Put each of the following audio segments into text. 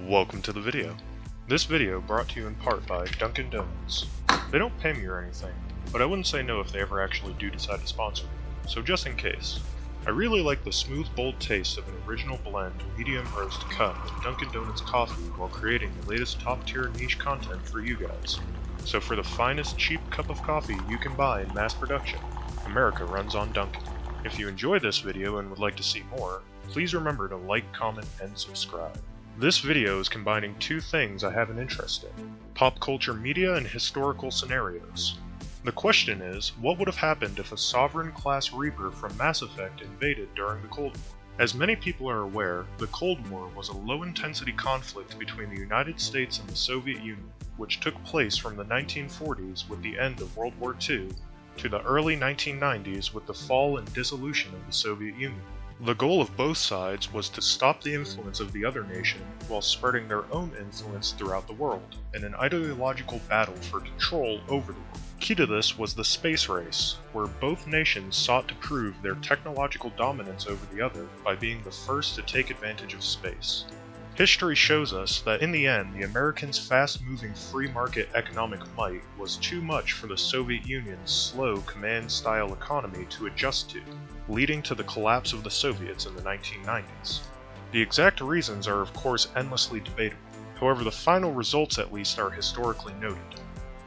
Welcome to the video. This video brought to you in part by Dunkin' Donuts. They don't pay me or anything, but I wouldn't say no if they ever actually do decide to sponsor me, so just in case. I really like the smooth, bold taste of an original blend medium roast cup of Dunkin' Donuts coffee while creating the latest top-tier niche content for you guys. So for the finest cheap cup of coffee you can buy in mass production, America runs on Dunkin'. If you enjoyed this video and would like to see more, please remember to like, comment, and subscribe. This video is combining two things I have an interest in: pop culture media and historical scenarios. The question is, what would have happened if a Sovereign-class Reaper from Mass Effect invaded during the Cold War? As many people are aware, the Cold War was a low-intensity conflict between the United States and the Soviet Union, which took place from the 1940s with the end of World War II to the early 1990s with the fall and dissolution of the Soviet Union. The goal of both sides was to stop the influence of the other nation while spreading their own influence throughout the world, in an ideological battle for control over the world. Key to this was the space race, where both nations sought to prove their technological dominance over the other by being the first to take advantage of space. History shows us that in the end, the Americans' fast-moving free market economic might was too much for the Soviet Union's slow command-style economy to adjust to, leading to the collapse of the Soviets in the 1990s. The exact reasons are of course endlessly debatable, however the final results at least are historically noted.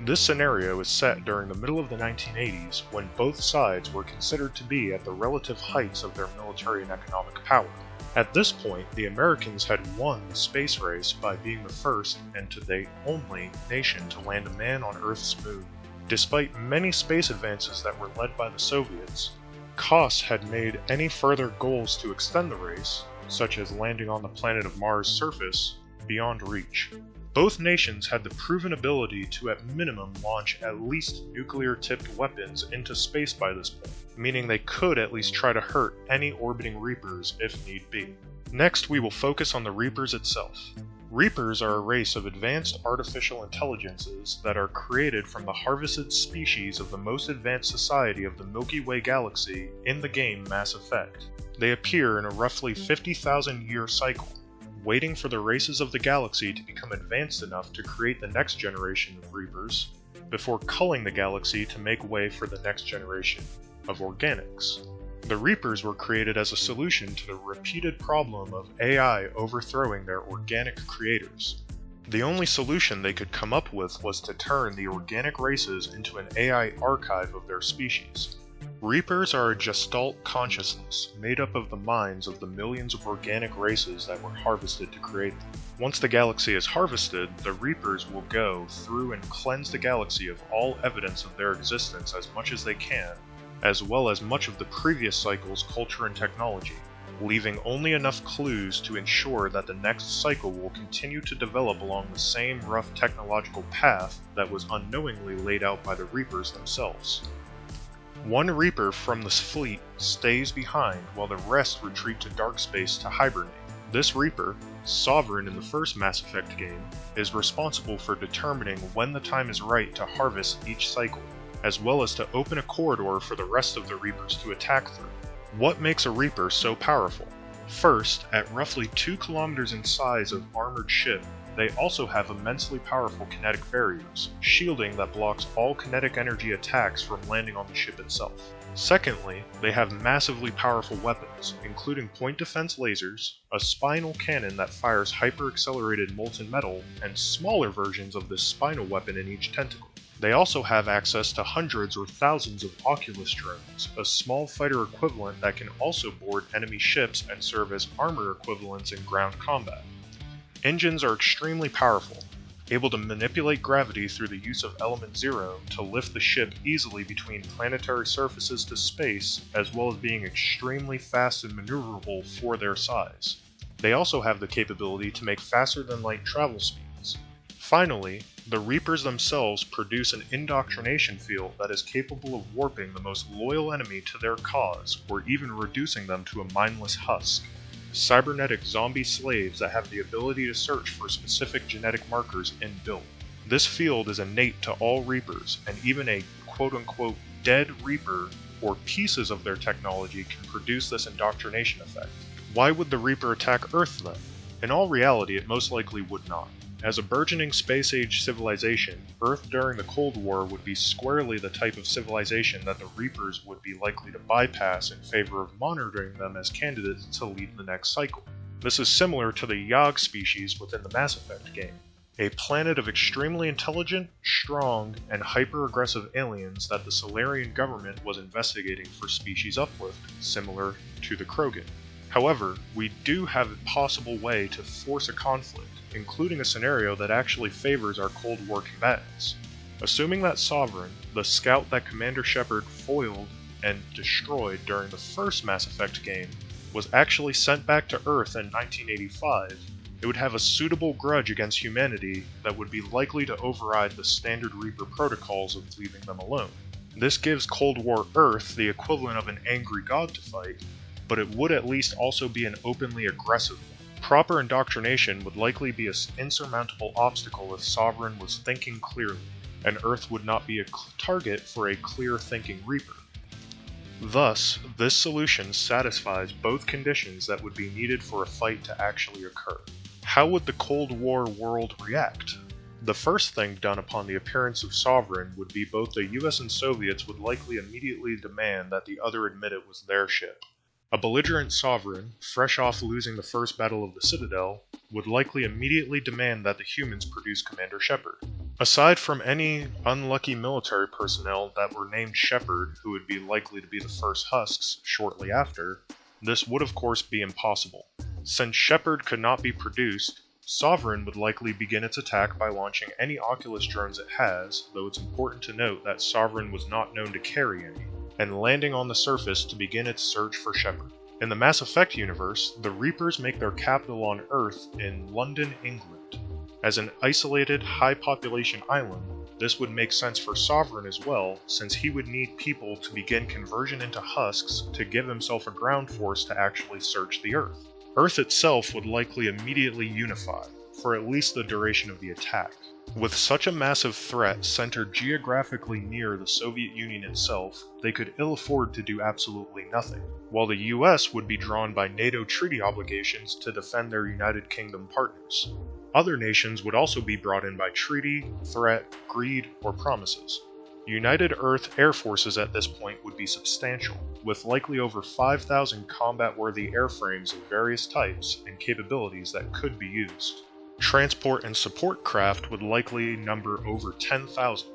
This scenario is set during the middle of the 1980s when both sides were considered to be at the relative heights of their military and economic power. At this point, the Americans had won the space race by being the first, and to date only, nation to land a man on Earth's moon. Despite many space advances that were led by the Soviets, costs had made any further goals to extend the race, such as landing on the planet of Mars' surface, beyond reach. Both nations had the proven ability to at minimum launch at least nuclear-tipped weapons into space by this point, meaning they could at least try to hurt any orbiting Reapers if need be. Next, we will focus on the Reapers itself. Reapers are a race of advanced artificial intelligences that are created from the harvested species of the most advanced society of the Milky Way galaxy in the game Mass Effect. They appear in a roughly 50,000-year cycle, waiting for the races of the galaxy to become advanced enough to create the next generation of Reapers, before culling the galaxy to make way for the next generation of organics. The Reapers were created as a solution to the repeated problem of AI overthrowing their organic creators. The only solution they could come up with was to turn the organic races into an AI archive of their species. Reapers are a gestalt consciousness made up of the minds of the millions of organic races that were harvested to create them. Once the galaxy is harvested, the Reapers will go through and cleanse the galaxy of all evidence of their existence as much as they can, as well as much of the previous cycle's culture and technology, leaving only enough clues to ensure that the next cycle will continue to develop along the same rough technological path that was unknowingly laid out by the Reapers themselves. One Reaper from the fleet stays behind while the rest retreat to dark space to hibernate. This Reaper, Sovereign in the first Mass Effect game, is responsible for determining when the time is right to harvest each cycle, as well as to open a corridor for the rest of the Reapers to attack through. What makes a Reaper so powerful? First, at roughly 2 kilometers in size of armored ship, they also have immensely powerful kinetic barriers, shielding that blocks all kinetic energy attacks from landing on the ship itself. Secondly, they have massively powerful weapons, including point defense lasers, a spinal cannon that fires hyper-accelerated molten metal, and smaller versions of this spinal weapon in each tentacle. They also have access to hundreds or thousands of Oculus drones, a small fighter equivalent that can also board enemy ships and serve as armor equivalents in ground combat. Engines are extremely powerful, able to manipulate gravity through the use of Element Zero to lift the ship easily between planetary surfaces to space, as well as being extremely fast and maneuverable for their size. They also have the capability to make faster-than-light travel speeds. Finally, the Reapers themselves produce an indoctrination field that is capable of warping the most loyal enemy to their cause, or even reducing them to a mindless husk. Cybernetic zombie slaves that have the ability to search for specific genetic markers inbuilt. This field is innate to all Reapers, and even a quote-unquote dead Reaper or pieces of their technology can produce this indoctrination effect. Why would the Reaper attack Earth then? In all reality, it most likely would not. As a burgeoning space-age civilization, Earth during the Cold War would be squarely the type of civilization that the Reapers would be likely to bypass in favor of monitoring them as candidates to lead the next cycle. This is similar to the Yogg species within the Mass Effect game, a planet of extremely intelligent, strong, and hyper-aggressive aliens that the Solarian government was investigating for species uplift, similar to the Krogan. However, we do have a possible way to force a conflict, including a scenario that actually favors our Cold War combatants. Assuming that Sovereign, the scout that Commander Shepard foiled and destroyed during the first Mass Effect game, was actually sent back to Earth in 1985, it would have a suitable grudge against humanity that would be likely to override the standard Reaper protocols of leaving them alone. This gives Cold War Earth the equivalent of an angry god to fight, but it would at least also be an openly aggressive one. Proper indoctrination would likely be an insurmountable obstacle if Sovereign was thinking clearly, and Earth would not be a target for a clear-thinking Reaper. Thus, this solution satisfies both conditions that would be needed for a fight to actually occur. How would the Cold War world react? The first thing done upon the appearance of Sovereign would be both the US and Soviets would likely immediately demand that the other admit it was their ship. A belligerent Sovereign, fresh off losing the first battle of the Citadel, would likely immediately demand that the humans produce Commander Shepard. Aside from any unlucky military personnel that were named Shepard, who would be likely to be the first Husks shortly after, this would of course be impossible. Since Shepard could not be produced, Sovereign would likely begin its attack by launching any Oculus drones it has, though it's important to note that Sovereign was not known to carry any, and landing on the surface to begin its search for Shepard. In the Mass Effect universe, the Reapers make their capital on Earth in London, England. As an isolated, high-population island, this would make sense for Sovereign as well, since he would need people to begin conversion into Husks to give himself a ground force to actually search the Earth. Earth itself would likely immediately unify, for at least the duration of the attack. With such a massive threat centered geographically near the Soviet Union itself, they could ill afford to do absolutely nothing, while the US would be drawn by NATO treaty obligations to defend their United Kingdom partners. Other nations would also be brought in by treaty, threat, greed, or promises. United Earth Air Forces at this point would be substantial, with likely over 5,000 combat-worthy airframes of various types and capabilities that could be used. Transport and support craft would likely number over 10,000.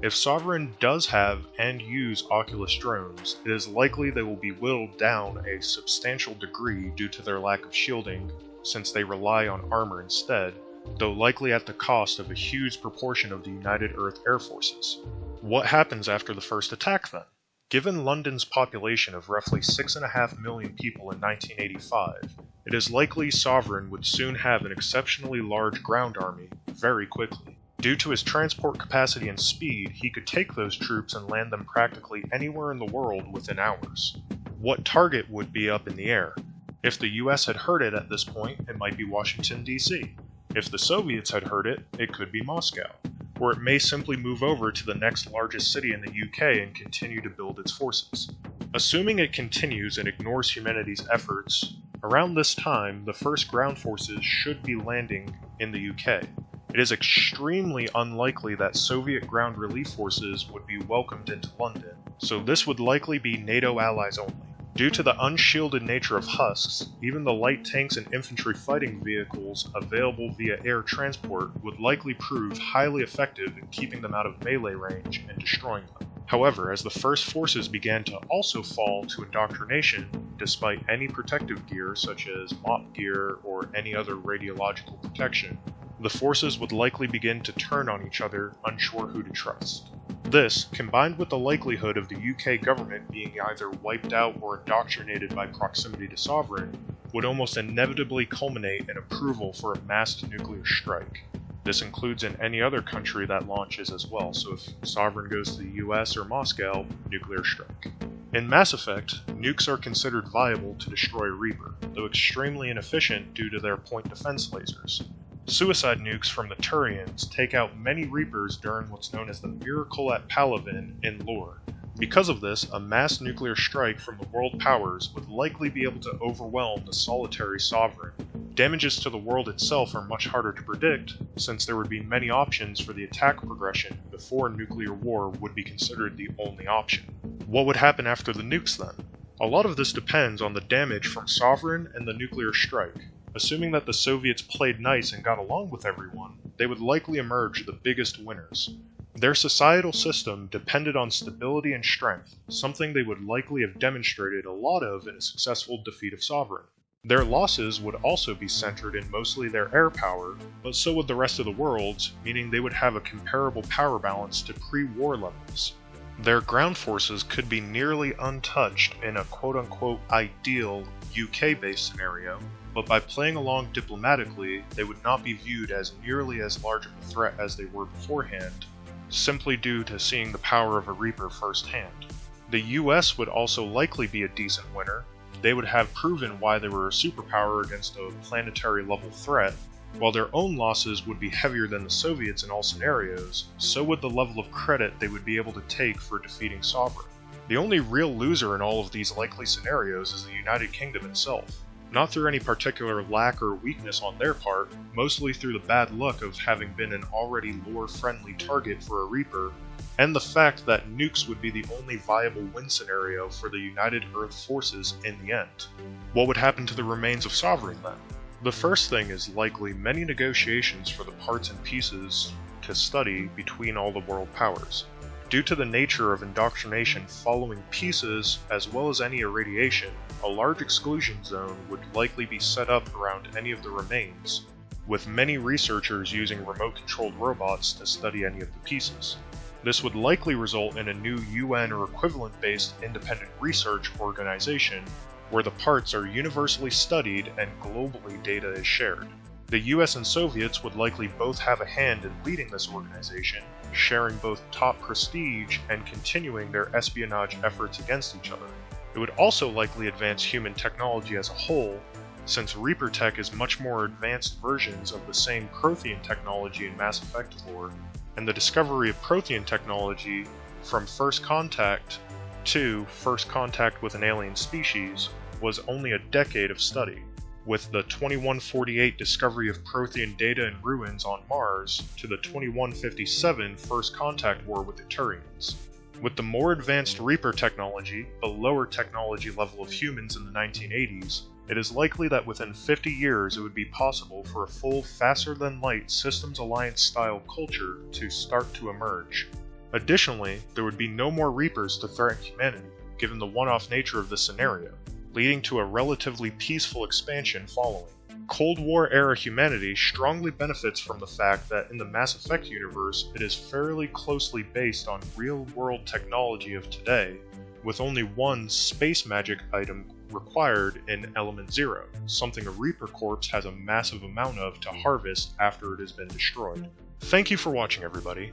If Sovereign does have and use Oculus drones, it is likely they will be whittled down a substantial degree due to their lack of shielding, since they rely on armor instead, though likely at the cost of a huge proportion of the United Earth Air Forces. What happens after the first attack then? Given London's population of roughly 6.5 million people in 1985, it is likely Sovereign would soon have an exceptionally large ground army very quickly. Due to his transport capacity and speed, he could take those troops and land them practically anywhere in the world within hours. What target would be up in the air? If the US had heard it at this point, it might be Washington, D.C. If the Soviets had heard it, it could be Moscow, or it may simply move over to the next largest city in the UK and continue to build its forces. Assuming it continues and ignores humanity's efforts, around this time, the first ground forces should be landing in the UK. It is extremely unlikely that Soviet ground relief forces would be welcomed into London, so this would likely be NATO allies only. Due to the unshielded nature of Husks, even the light tanks and infantry fighting vehicles available via air transport would likely prove highly effective in keeping them out of melee range and destroying them. However, as the first forces began to also fall to indoctrination, despite any protective gear such as mop gear or any other radiological protection, the forces would likely begin to turn on each other, unsure who to trust. This, combined with the likelihood of the UK government being either wiped out or indoctrinated by proximity to Sovereign, would almost inevitably culminate in approval for a massed nuclear strike. This includes in any other country that launches as well, so if Sovereign goes to the US or Moscow, nuclear strike. In Mass Effect, nukes are considered viable to destroy a Reaper, though extremely inefficient due to their point defense lasers. Suicide nukes from the Turians take out many Reapers during what's known as the Miracle at Palavin in lore. Because of this, a mass nuclear strike from the world powers would likely be able to overwhelm the solitary Sovereign, Damages to the world itself are much harder to predict, since there would be many options for the attack progression before nuclear war would be considered the only option. What would happen after the nukes then? A lot of this depends on the damage from Sovereign and the nuclear strike. Assuming that the Soviets played nice and got along with everyone, they would likely emerge the biggest winners. Their societal system depended on stability and strength, something they would likely have demonstrated a lot of in a successful defeat of Sovereign. Their losses would also be centered in mostly their air power, but so would the rest of the world's, meaning they would have a comparable power balance to pre-war levels. Their ground forces could be nearly untouched in a quote-unquote ideal UK-based scenario, but by playing along diplomatically, they would not be viewed as nearly as large of a threat as they were beforehand, simply due to seeing the power of a Reaper firsthand. The US would also likely be a decent winner. They would have proven why they were a superpower against a planetary level threat. While their own losses would be heavier than the Soviets in all scenarios, so would the level of credit they would be able to take for defeating Sovereign. The only real loser in all of these likely scenarios is the United Kingdom itself. Not through any particular lack or weakness on their part, mostly through the bad luck of having been an already lore-friendly target for a Reaper, and the fact that nukes would be the only viable win scenario for the United Earth forces in the end. What would happen to the remains of Sovereign then? The first thing is likely many negotiations for the parts and pieces to study between all the world powers. Due to the nature of indoctrination following pieces, as well as any irradiation, a large exclusion zone would likely be set up around any of the remains, with many researchers using remote-controlled robots to study any of the pieces. This would likely result in a new UN or equivalent-based independent research organization where the parts are universally studied and globally data is shared. The US and Soviets would likely both have a hand in leading this organization, sharing both top prestige and continuing their espionage efforts against each other. It would also likely advance human technology as a whole, since Reaper tech is much more advanced versions of the same Prothean technology in Mass Effect lore, and the discovery of Prothean technology from First Contact to First Contact with an alien species was only a decade of study, with the 2148 discovery of Prothean data and ruins on Mars to the 2157 First Contact war with the Turians. With the more advanced Reaper technology, the lower technology level of humans in the 1980s, it is likely that within 50 years it would be possible for a full faster-than-light Systems Alliance-style culture to start to emerge. Additionally, there would be no more Reapers to threaten humanity, given the one-off nature of this scenario, leading to a relatively peaceful expansion following. Cold War-era humanity strongly benefits from the fact that in the Mass Effect universe it is fairly closely based on real-world technology of today, with only one space magic item required in Element 0, something a Reaper corpse has a massive amount of to harvest after it has been destroyed. Thank you for watching, everybody.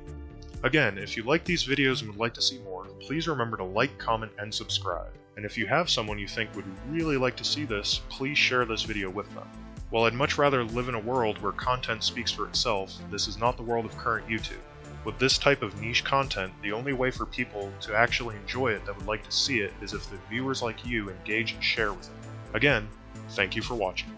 Again, if you like these videos and would like to see more, please remember to like, comment, and subscribe. And if you have someone you think would really like to see this, please share this video with them. While I'd much rather live in a world where content speaks for itself, this is not the world of current YouTube. With this type of niche content, the only way for people to actually enjoy it that would like to see it is if the viewers like you engage and share with it. Again, thank you for watching.